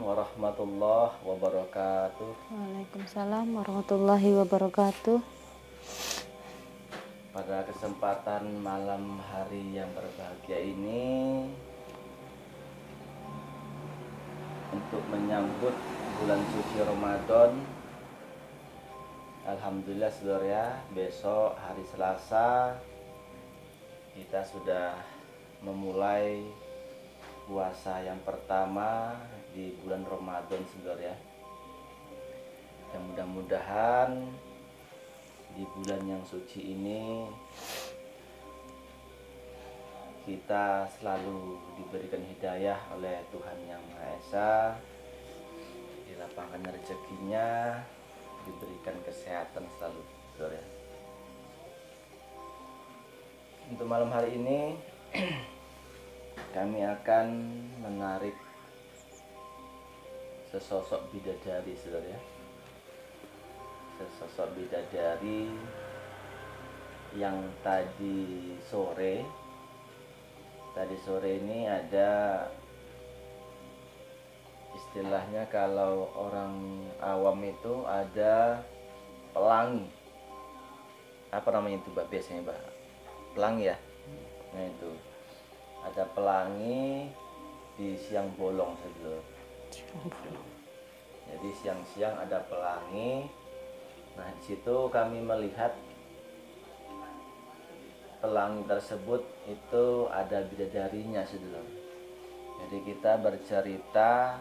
warahmatullahi wabarakatuh. Waalaikumsalam warahmatullahi wabarakatuh. Pada kesempatan malam hari yang berbahagia ini, untuk menyambut bulan suci Ramadan, alhamdulillah saudara ya, besok hari Selasa kita sudah memulai puasa yang pertama di bulan Ramadan saudara ya. Dan mudah-mudahan di bulan yang suci ini kita selalu diberikan hidayah oleh Tuhan Yang Maha Esa, dilapangkan rezekinya, diberikan kesehatan selalu saudara ya. Untuk malam hari ini kami akan menarik sesosok bidadari saudara ya. Sesosok bidadari yang tadi sore ini ada istilahnya, kalau orang awam itu ada pelangi. Apa namanya itu Mbak biasanya Mbak? Pelangi ya? Nah itu ada pelangi di siang bolong saudara. Jadi siang-siang ada pelangi. Nah di situ kami melihat pelangi tersebut itu ada bidadarinya saudara. Jadi kita bercerita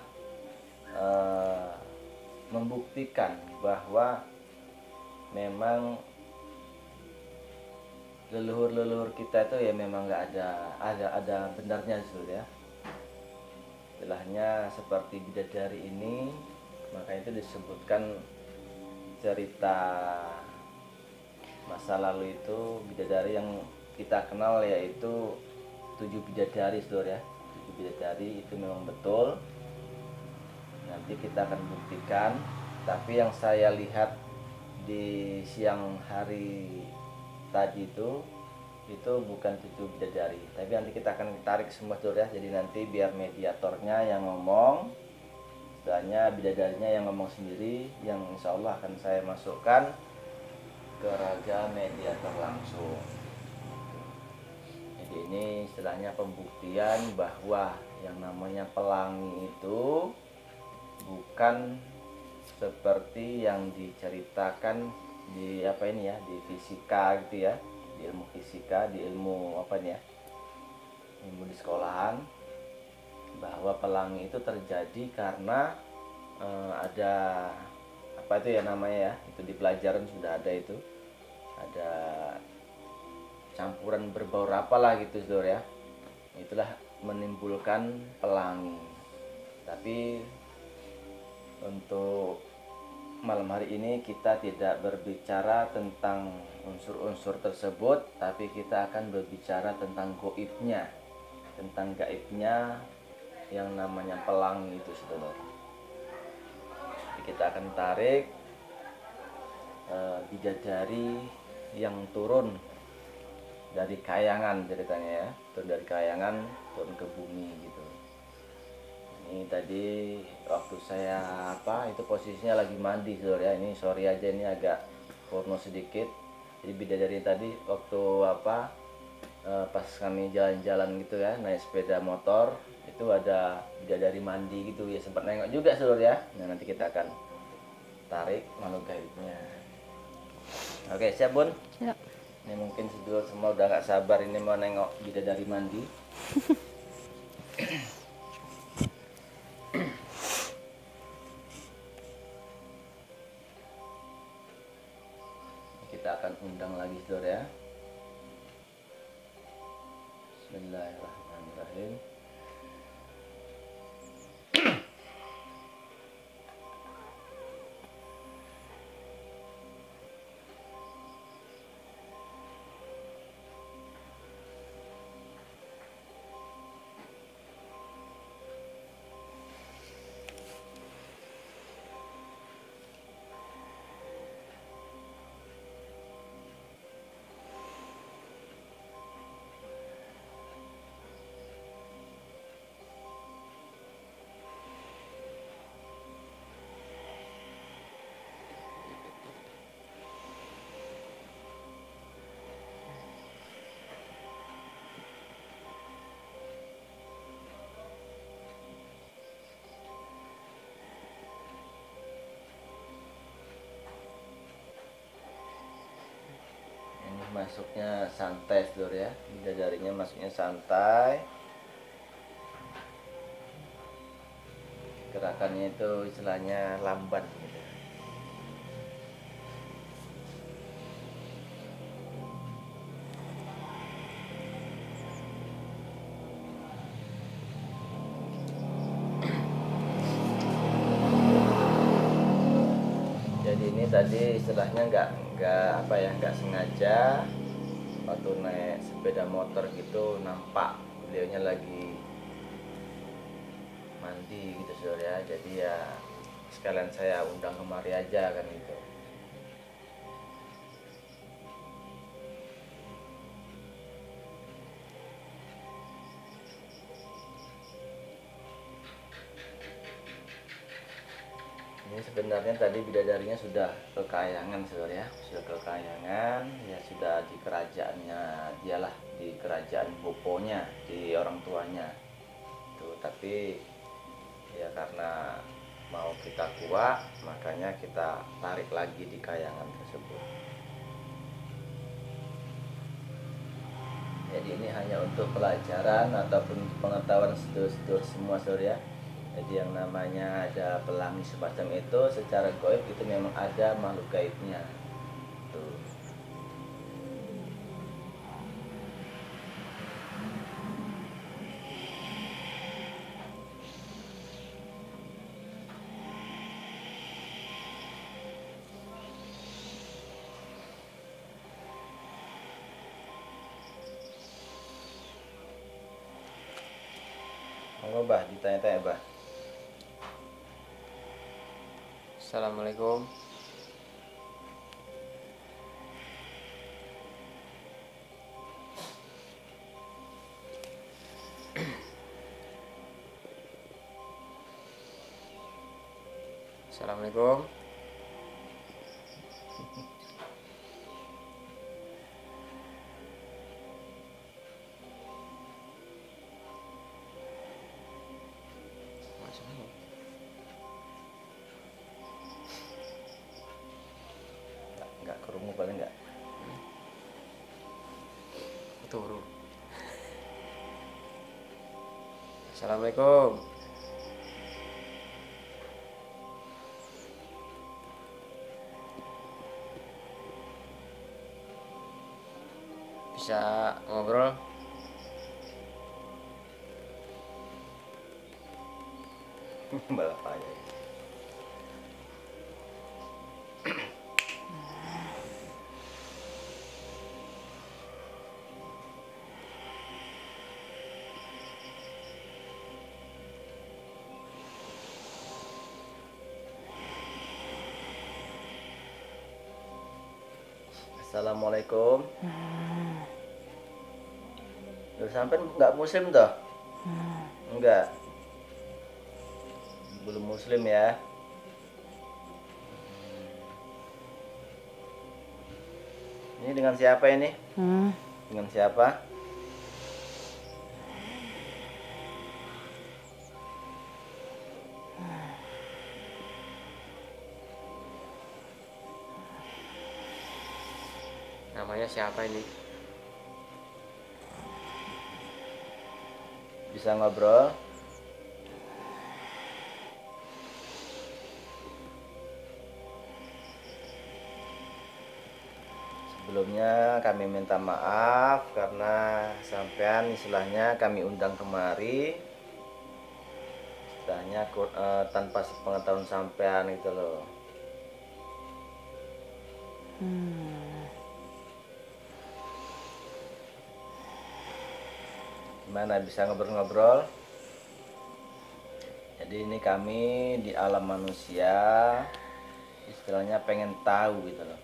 membuktikan bahwa memang leluhur kita itu ya memang nggak ada benarnya saudara ya. Istilahnya seperti bidadari ini, maka itu disebutkan cerita masa lalu itu bidadari yang kita kenal, yaitu 7 bidadari saudara ya. 7 bidadari itu memang betul, nanti kita akan buktikan. Tapi yang saya lihat di siang hari tadi itu bukan 7 bidadari, tapi nanti kita akan tarik semua saudara ya. Jadi nanti biar mediatornya yang ngomong, istilahnya bidadarinya yang ngomong sendiri, yang insya Allah akan saya masukkan ke raga mediator langsung. Jadi ini istilahnya pembuktian bahwa yang namanya pelangi itu bukan seperti yang diceritakan di apa ini ya, di fisika gitu ya, di ilmu fisika, di ilmu apa nih ya, ilmu di sekolahan, bahwa pelangi itu terjadi karena ada apa itu ya namanya ya, itu di pelajaran sudah ada, itu ada campuran berbau apalah gitu saudara ya, itulah menimbulkan pelangi. Tapi untuk malam hari ini kita tidak berbicara tentang unsur-unsur tersebut, tapi kita akan berbicara tentang gaibnya, tentang gaibnya yang namanya pelangi itu saudara. Kita akan tarik bidadari yang turun dari kayangan ceritanya ya, turun dari kayangan turun ke bumi gitu. Ini tadi waktu saya itu posisinya lagi mandi saudara ya. Ini sorry aja, ini agak porno sedikit. Jadi bidadari tadi waktu pas kami jalan-jalan gitu ya, naik sepeda motor, itu ada bidadari mandi gitu ya, sempat nengok juga saudara ya. Nah nanti kita akan tarik makhluk gaibnya. Oke siap Bun? Siap. Ini mungkin sedulur semua udah gak sabar ini mau nengok bidadari mandi. Kita akan undang lagi saudara ya. Bismillahirrahmanirrahim. masuknya santai saudara ya, bidadarinya masuknya santai, gerakannya itu istilahnya lambat gitu. Jadi ini tadi istilahnya nggak sengaja waktu naik sepeda motor gitu nampak beliaunya lagi mandi gitu saudara ya, jadi ya sekalian saya undang kemari aja kan gitu. Ini sebenarnya tadi bidadarinya sudah ke kayangan saudara ya, sudah ke kayangan ya, sudah di kerajaannya dialah, di kerajaan boponya, di orang tuanya tuh. Tapi ya karena mau kita kuat, makanya kita tarik lagi di kayangan tersebut. Jadi ini hanya untuk pelajaran ataupun pengetahuan sedulur-sedulur semua saudara ya. Jadi yang namanya ada pelangi semacam itu secara gaib itu memang ada makhluk gaibnya tuh. Monggo bah, ditanya-tanya bah. Assalamualaikum. Assalamualaikum. Nggak kerungu paling nggak. Turu. Assalamualaikum. Bisa ngobrol? Balap aja. Assalamualaikum. Loh, sampai nggak muslim toh? Enggak. Belum muslim ya. Ini dengan siapa ini? Dengan siapa? Namanya siapa ini? Bisa ngobrol? Sebelumnya kami minta maaf karena sampean istilahnya kami undang kemari istilahnya tanpa sepengetahuan sampean gitu loh. Gimana, bisa ngobrol-ngobrol? Jadi ini kami di alam manusia istilahnya pengen tahu gitu loh,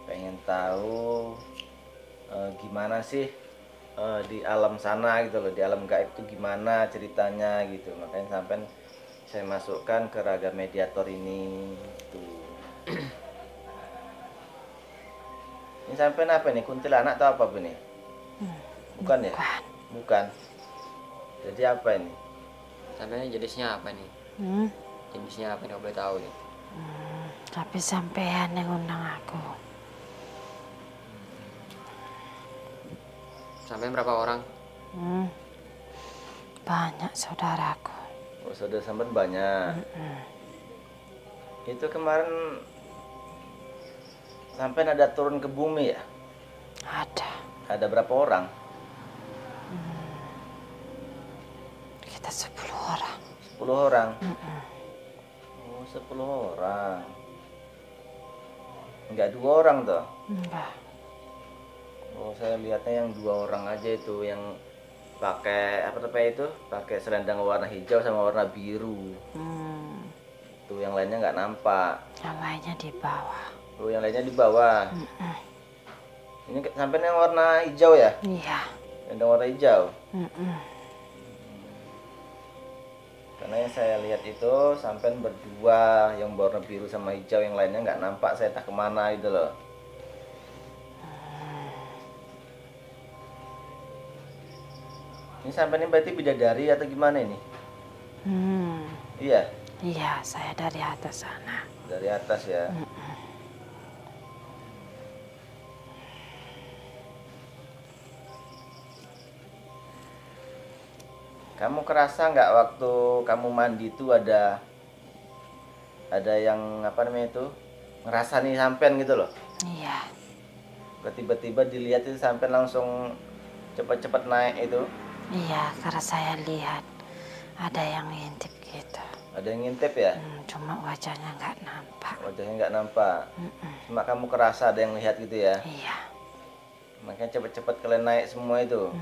pengen tahu gimana sih di alam sana gitu loh, di alam gaib itu gimana ceritanya gitu. Makanya sampai saya masukkan ke Raga Mediator ini gitu. Ini sampai apa nih, kuntilanak atau apa ini? Bukan ya? Bukan. Jadi apa ini? Sampai jenisnya apa nih? Jenisnya apa nih, boleh tahu nih? Tapi sampean yang undang aku. Sampai berapa orang? Banyak saudaraku. Oh, saudara sampean banyak. Itu kemarin sampean ada turun ke bumi ya? Ada. Ada berapa orang? Kita 10 orang. 10 orang. Oh, 10 orang. Enggak 2 orang toh? Enggak. Oh, saya lihatnya yang 2 orang aja itu yang pakai apa namanya itu? Pakai selendang warna hijau sama warna biru. Tuh yang lainnya nggak nampak. Yang lainnya di bawah. Oh, yang lainnya di bawah. Ini sampai yang warna hijau ya? Iya. Selendang warna hijau. Karena yang saya lihat itu sampai berdua, yang warna biru sama hijau, yang lainnya nggak nampak. Saya tak kemana gitu loh. Ini sampai ini berarti bidadari atau gimana ini? Iya, Iya, saya dari atas sana. dari atas ya. Kamu kerasa nggak waktu kamu mandi itu ada yang apa namanya itu ngerasa nih sampean gitu loh? Iya. Tiba-tiba dilihat itu sampean langsung cepat-cepat naik itu. Iya, karena saya lihat ada yang ngintip gitu. Ada yang ngintip ya? Cuma wajahnya nggak nampak. Wajahnya nggak nampak. Cuma kamu kerasa ada yang lihat gitu ya? Iya. Makanya cepat-cepat kalian naik semua itu.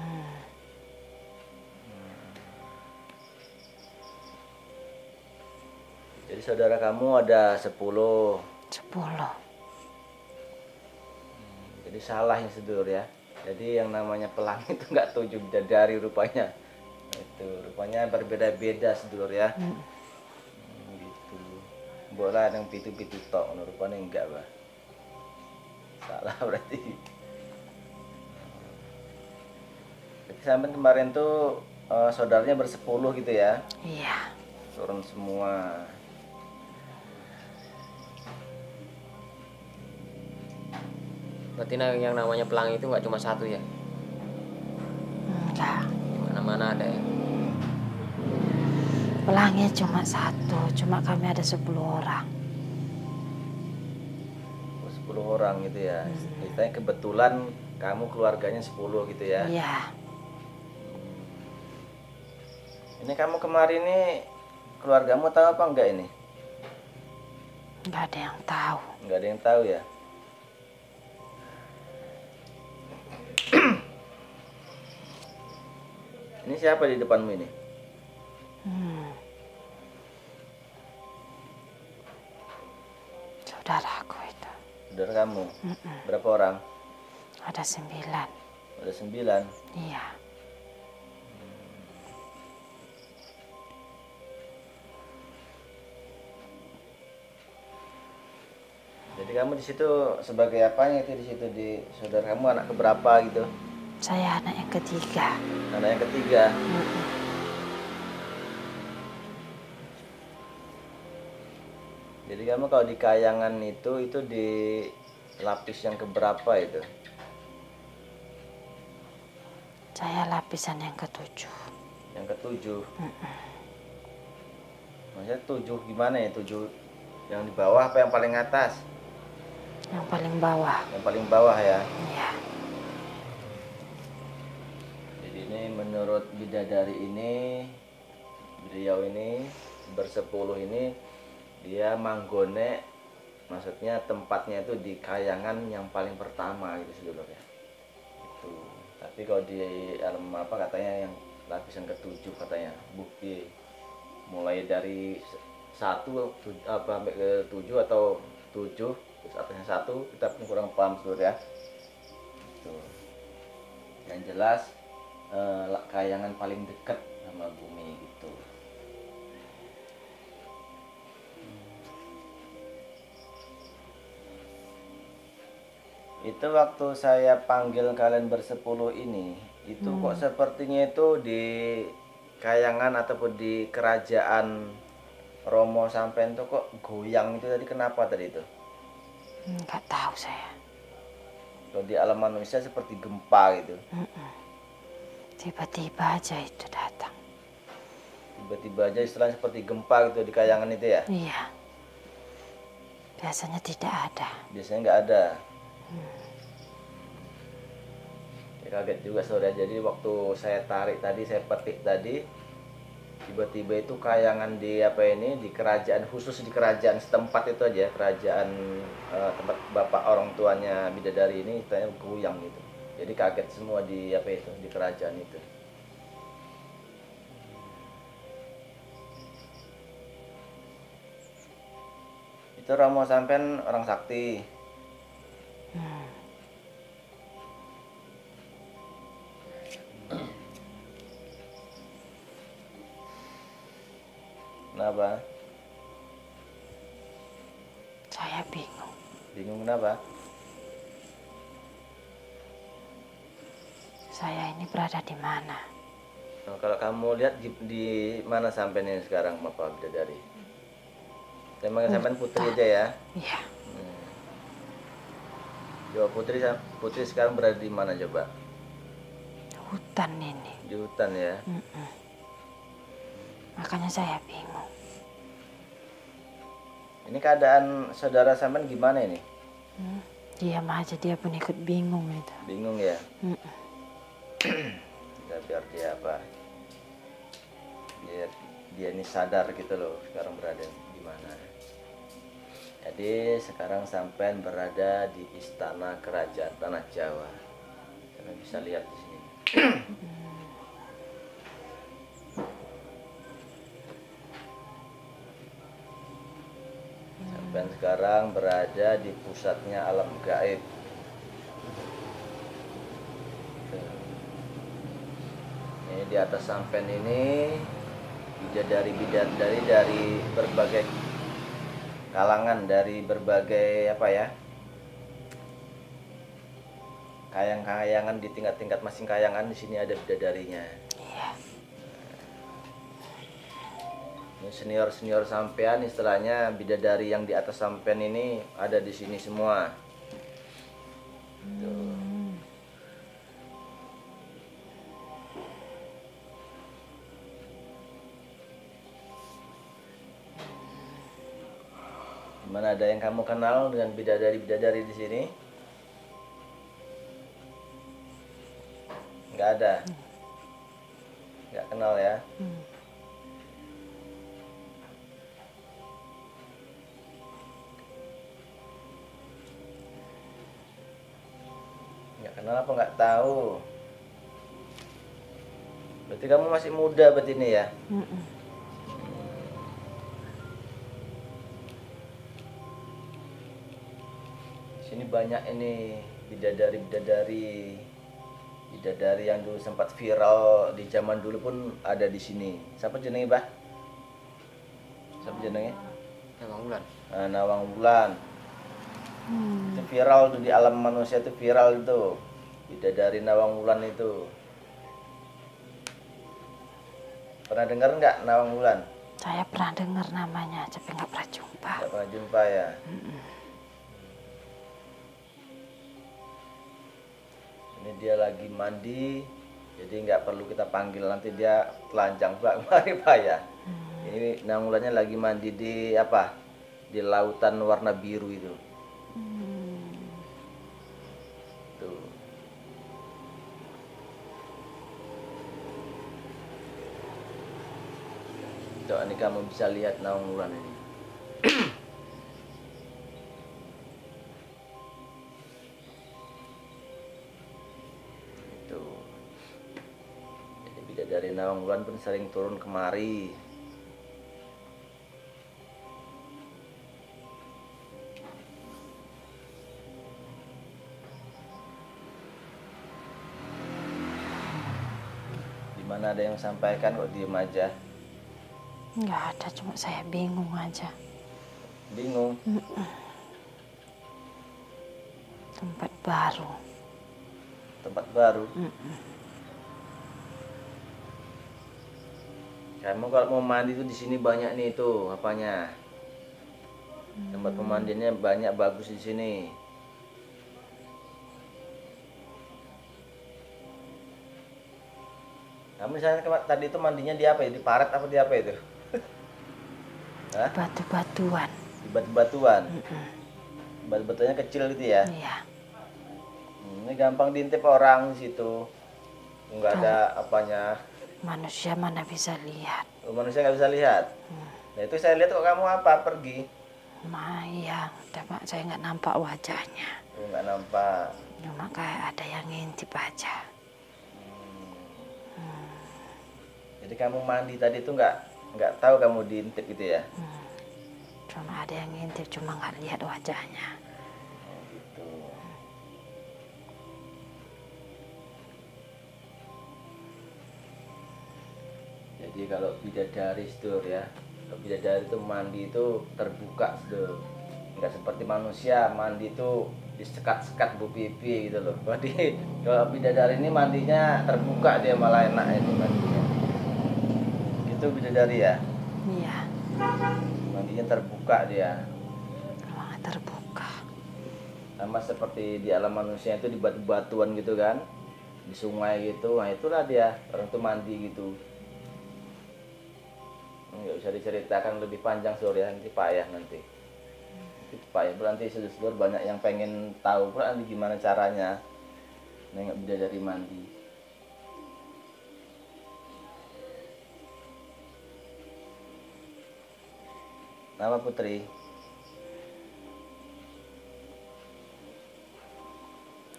Jadi saudara kamu ada 10. 10. Jadi salah ya sedulur ya. Jadi yang namanya pelangi itu nggak 7 bidadari rupanya. Itu rupanya berbeda-beda sedulur ya. Gitu. Bola yang pitu-pitu tok, rupanya enggak, Bah. Salah berarti. Jadi sampai kemarin tuh saudaranya bersepuluh gitu ya. Iya. Turun semua. Berarti yang namanya pelangi itu nggak cuma satu ya? Enggak. Mana-mana ada ya? Pelangi cuma 1, cuma kami ada 10 orang. 10 orang gitu ya. Ceritanya kebetulan kamu keluarganya 10 gitu ya. Iya. Ini kamu kemarin nih keluargamu tahu apa enggak ini? Enggak ada yang tahu. Enggak ada yang tahu ya. Ini siapa di depanmu ini? Saudaraku itu. Saudara kamu? Berapa orang? Ada 9. Ada 9. Iya. Jadi kamu di situ sebagai apanya itu di situ di saudara kamu anak keberapa gitu? Saya anak yang ketiga. Anak yang ketiga. Jadi kamu kalau di kayangan itu di lapis yang keberapa itu? Saya lapisan yang ke-7. Yang ke-7. Maksudnya 7 gimana ya? 7 yang di bawah apa yang paling atas? Yang paling bawah. Yang paling bawah ya. Iya. Jadi ini menurut bidadari ini, beliau ini bersepuluh ini dia manggone, maksudnya tempatnya itu di kayangan yang paling pertama gitu sedulur ya. Itu. Tapi kalau di alam apa katanya yang lapisan ke-7 katanya bukti mulai dari 1 apa sampai ke 7 atau 7 terus atasnya 1 kita pun kurang paham sedulur ya. Itu. Yang jelas kayangan paling dekat sama bumi gitu. Itu waktu saya panggil kalian bersepuluh ini, itu kok sepertinya itu di kayangan ataupun di kerajaan Romo sampean tuh kok goyang itu tadi, kenapa tadi itu? Enggak tahu saya. Kalau di alam manusia seperti gempa gitu. Tiba-tiba aja itu datang. Tiba-tiba aja istilahnya seperti gempa gitu di kayangan itu ya? Iya. Biasanya tidak ada. Biasanya nggak ada. Ya, kaget juga saudara. Jadi waktu saya tarik tadi, saya petik tadi, tiba-tiba itu kayangan di apa ini, di kerajaan, khusus di kerajaan setempat itu aja, kerajaan tempat bapak orang tuanya bidadari ini istilahnya goyang gitu. Jadi kaget semua di apa itu, di kerajaan itu. Itu Romo sampean orang sakti. Kenapa? Saya bingung. Bingung kenapa? Saya ini berada di mana? Nah, kalau kamu lihat di mana sampean ini sekarang, Bapak Bidadari? Saya manggil sampean Putri aja ya. Iya. Coba Putri sekarang berada di mana coba? Hutan ini. Di hutan ya. Makanya saya bingung. Ini keadaan saudara sampean gimana ini? Diam aja, dia pun ikut bingung itu. Bingung ya? Ya, biar dia apa? Biar dia ini sadar gitu loh sekarang berada di mana. Jadi sekarang sampean berada di istana kerajaan tanah Jawa. Kalian bisa lihat di sini. Sampean sekarang berada di pusatnya alam gaib. Ini di atas sampean ini bidadari-bidadari dari berbagai kalangan, dari berbagai apa ya, kayang-kayangan di tingkat-tingkat masing kayangan. Di sini ada bidadarinya. Iya. Ini senior sampean, istilahnya bidadari yang di atas sampean ini ada di sini semua. Tuh. Gimana, ada yang kamu kenal dengan bidadari-bidadari di sini? Nggak ada. Nggak kenal ya. Nggak kenal apa nggak tahu? Berarti kamu masih muda berarti ini ya? Sini banyak ini bidadari yang dulu sempat viral di zaman dulu pun ada di sini. Siapa jenenge, Bah? Siapa jenenge? Nawang Wulan. Nawang Wulan. Itu viral tuh di alam manusia, itu viral itu. Bidadari Nawang Wulan itu. Pernah dengar nggak Nawang Wulan? Saya pernah dengar namanya, tapi nggak pernah jumpa. Nggak pernah jumpa ya? Ini dia lagi mandi, jadi nggak perlu kita panggil, nanti dia telanjang Pak kemari Pak ya. Ini Nawang Wulannya lagi mandi di apa? Di lautan warna biru itu. Tuh. Coba ini kamu bisa lihat Nawang Wulan ini. Dari Nawang Wulan pun sering turun kemari. Dimana ada yang sampaikan kok diem aja? Nggak ada, cuma saya bingung aja. Bingung? Tempat baru. Tempat baru? Kamu kalau mau mandi tuh di sini banyak nih tuh apanya? Tempat pemandiannya banyak, bagus di sini. Kamu misalnya tadi itu mandinya di apa ya? Di paret apa di apa itu? Hah? Batu-batuan. Di batu-batuan. Mm-mm. Batu-batuannya kecil gitu ya. Iya. Ini gampang diintip orang di situ. Nggak ada apanya. Manusia mana bisa lihat. Manusia nggak bisa lihat. Nah itu saya lihat kok kamu apa pergi. Iya, Pak, saya nggak nampak wajahnya. Nggak nampak. Cuma kayak ada yang ngintip aja. Jadi kamu mandi tadi itu nggak tahu kamu diintip gitu ya? Cuma ada yang ngintip, cuma nggak lihat wajahnya. Oh, gitu. Jadi kalau bidadari Sur ya, kalau bidadari itu mandi itu terbuka Sur. Nggak seperti manusia mandi itu disekat-sekat bu pipi gitu loh. Jadi kalau bidadari ini mandinya terbuka, dia malah enak ini mandinya. Itu bidadari ya? Iya, Mandinya terbuka dia. ruangan terbuka. Sama seperti di alam manusia itu di batu-batuan gitu kan, di sungai gitu. Nah itulah dia orang tuh mandi gitu. Nggak bisa diceritakan lebih panjang Sur ya, nanti payah nanti. Itu payah berarti sedulur banyak yang pengen tahu nanti gimana caranya nengok bidadari mandi. Nama Putri?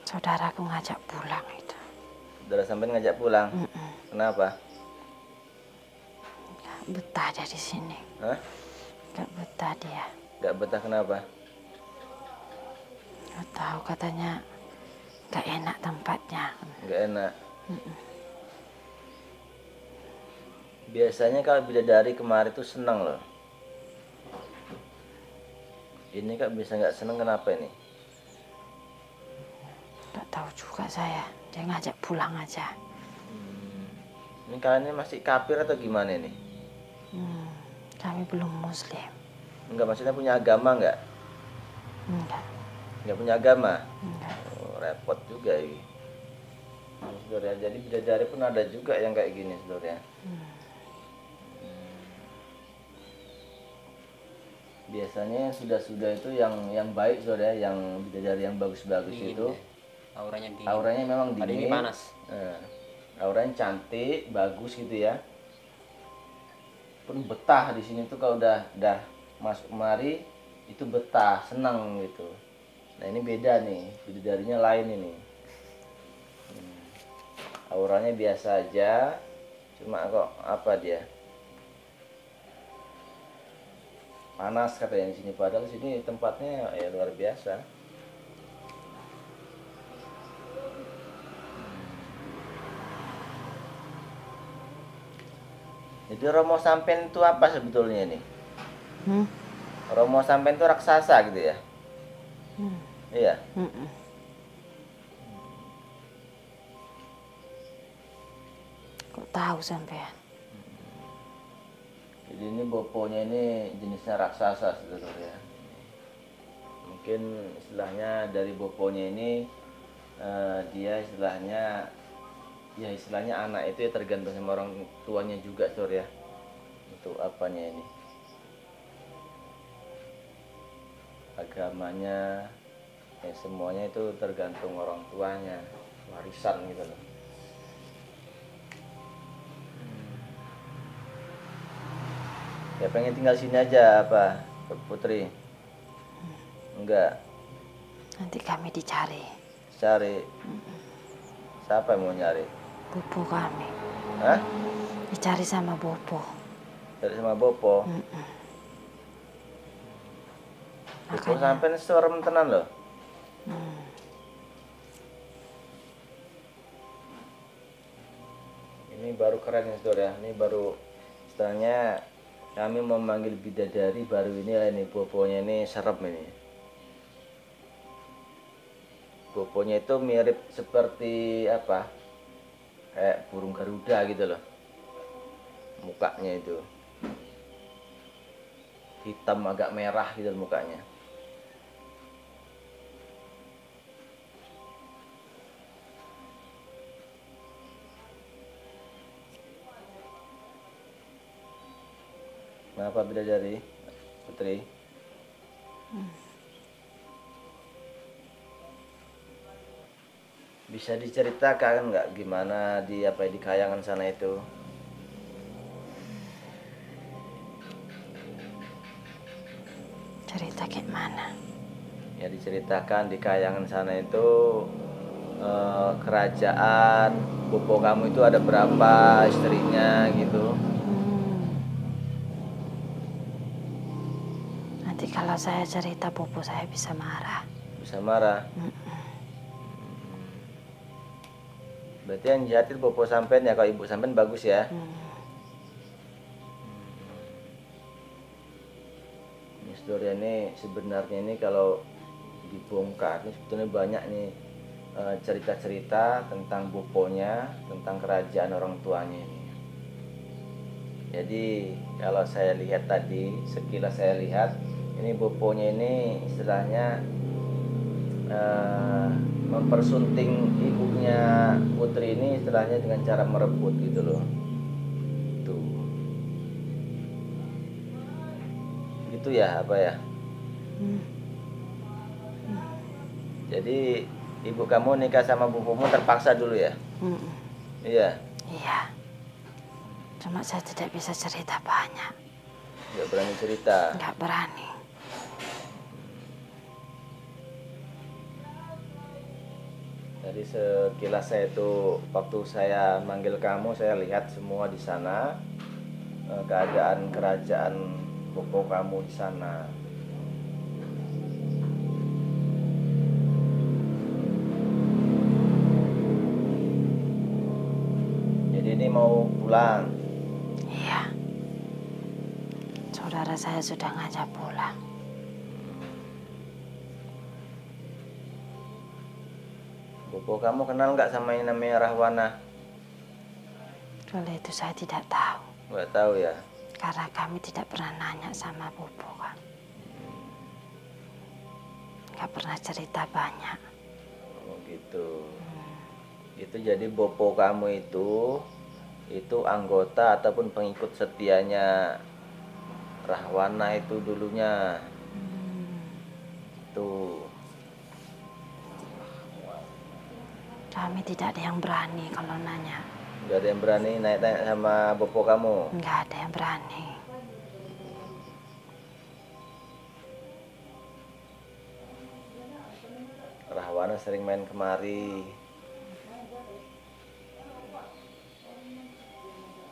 Saudaraku ngajak pulang itu. Saudara sampai ngajak pulang. Kenapa? Nggak betah dia di sini. Hah? Nggak betah dia. Gak betah kenapa? Nggak tahu, katanya nggak enak tempatnya. Gak enak. Biasanya kalau bidadari kemarin tuh senang loh. Ini kak bisa nggak seneng kenapa ini? Nggak tahu juga saya. Dia ngajak pulang aja. Ini kalian ini masih kafir atau gimana ini? Kami belum Muslim. Enggak, maksudnya punya agama nggak? Enggak. Nggak punya agama? Enggak. Oh, repot juga ini. Saudara, jadi bidadari pun ada juga yang kayak gini saudara. Biasanya sudah itu yang baik saudara, yang bidadari yang bagus-bagus Dingin itu ya. Auranya dingin. auranya memang Ada ini dingin. panas. Auranya cantik, bagus gitu ya. Pun betah di sini tuh kalau udah masuk kemari itu betah, senang gitu. Nah ini beda nih, bidadarinya lain ini. Auranya biasa aja, cuma kok apa dia? Panas katanya di sini, padahal sini tempatnya ya luar biasa. Jadi Romo Sampen itu apa sebetulnya ini? Romo Sampen itu raksasa gitu ya? Iya. Kok tahu sampean? Jadi ini boponya ini jenisnya raksasa sebetulnya. Mungkin istilahnya dari boponya ini dia istilahnya anak itu ya tergantung sama orang tuanya juga Sur ya. Untuk apanya ini? Agamanya semuanya itu tergantung orang tuanya, warisan gitu loh. Ya pengen tinggal sini aja apa Putri? Enggak. Nanti kami dicari. Cari. Siapa yang mau nyari? Bopo kami. Hah? Dicari sama Bopo. Cari sama Bopo. Bopo sampai serem tenan loh. Ini baru keren ya saudara. Ini baru istilahnya kami memanggil bidadari baru ini lah ini. Boponya ini serem ini. Boponya itu mirip seperti apa? Kayak burung Garuda gitu loh. Mukanya itu hitam agak merah gitu loh mukanya. Kenapa bidadari, Putri? Bisa diceritakan nggak gimana di di kayangan sana itu? Cerita kayak mana? Ya diceritakan di kayangan sana itu kerajaan bopo kamu itu ada berapa istrinya gitu. Nanti kalau saya cerita bopo saya bisa marah. Bisa marah. Berarti yang jahat itu bopo sampean ya, kalau ibu sampean bagus ya. Ini saudara, ini sebenarnya ini kalau dibongkar ini sebetulnya banyak nih cerita-cerita tentang boponya, tentang kerajaan orang tuanya ini. Jadi kalau saya lihat tadi, sekilas saya lihat ini boponya ini istilahnya mempersunting ibunya Putri ini istilahnya dengan cara merebut gitu loh. Tuh. Gitu ya, apa ya? Jadi ibu kamu nikah sama bopomu terpaksa dulu ya? Iya. Iya. Cuma saya tidak bisa cerita banyak. Nggak berani cerita. Nggak berani. Jadi sekilas saya itu waktu saya manggil kamu, saya lihat semua di sana keadaan kerajaan bopo kamu di sana. Jadi ini mau pulang. Iya. Saudara saya sudah ngajak pulang. Bopo kamu kenal nggak sama yang namanya Rahwana? Kalau itu saya tidak tahu. Nggak tahu ya. Karena kami tidak pernah nanya sama bopo kan. Nggak pernah cerita banyak. Oh gitu. Itu jadi bopo kamu itu anggota ataupun pengikut setianya Rahwana itu dulunya. Tuh. Kami tidak ada yang berani kalau nanya. Nggak ada yang berani naik-naik sama bopo kamu? Nggak ada yang berani. Rahwana sering main kemari.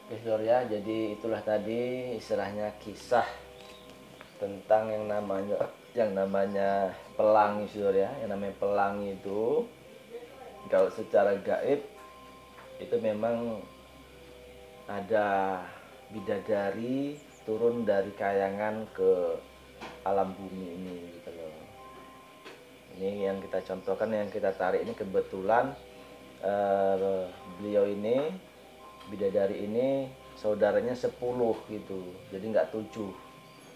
Oke Surya, jadi itulah tadi istilahnya kisah tentang yang namanya pelangi Surya. Yang namanya pelangi itu kalau secara gaib itu memang ada bidadari turun dari kayangan ke alam bumi ini gitu loh. Ini yang kita contohkan, yang kita tarik ini kebetulan beliau ini, bidadari ini saudaranya 10 gitu, jadi nggak 7.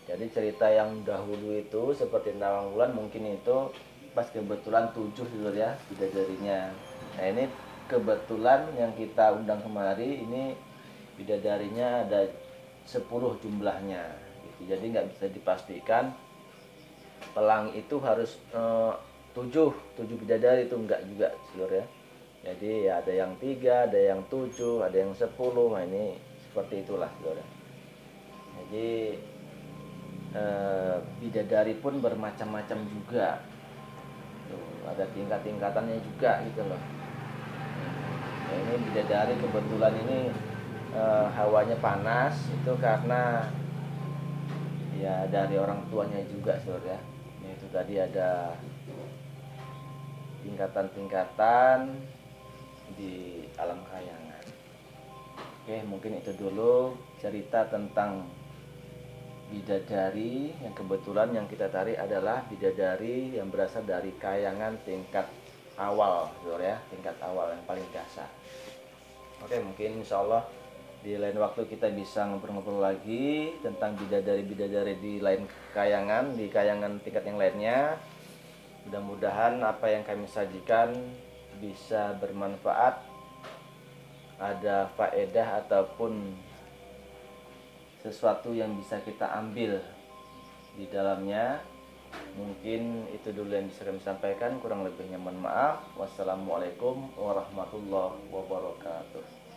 Jadi cerita yang dahulu itu seperti Nawang Wulan mungkin itu pas kebetulan 7 gitu ya bidadarinya. Nah ini kebetulan yang kita undang kemari ini bidadarinya ada 10 jumlahnya gitu. Jadi nggak bisa dipastikan pelangi itu harus 7 bidadari, itu enggak juga seluruh ya. Jadi ya ada yang 3, ada yang 7, ada yang 10. Nah ini seperti itulah seluruh. Jadi bidadari pun bermacam-macam juga. Tuh, ada tingkat-tingkatannya juga gitu loh. Nah, ini bidadari kebetulan ini hawanya panas itu karena ya dari orang tuanya juga seluruh ya. Ini itu tadi ada tingkatan-tingkatan di alam kayangan. Oke, mungkin itu dulu cerita tentang bidadari yang kebetulan yang kita tarik adalah bidadari yang berasal dari kayangan tingkat awal, ya, tingkat awal yang paling dasar. Oke, mungkin insya Allah di lain waktu kita bisa ngobrol-ngobrol lagi tentang bidadari-bidadari di lain kayangan, di kayangan tingkat yang lainnya. Mudah-mudahan apa yang kami sajikan bisa bermanfaat, ada faedah ataupun sesuatu yang bisa kita ambil di dalamnya. Mungkin itu dulu yang bisa kami sampaikan, kurang lebihnya mohon maaf. Wassalamualaikum warahmatullahi wabarakatuh.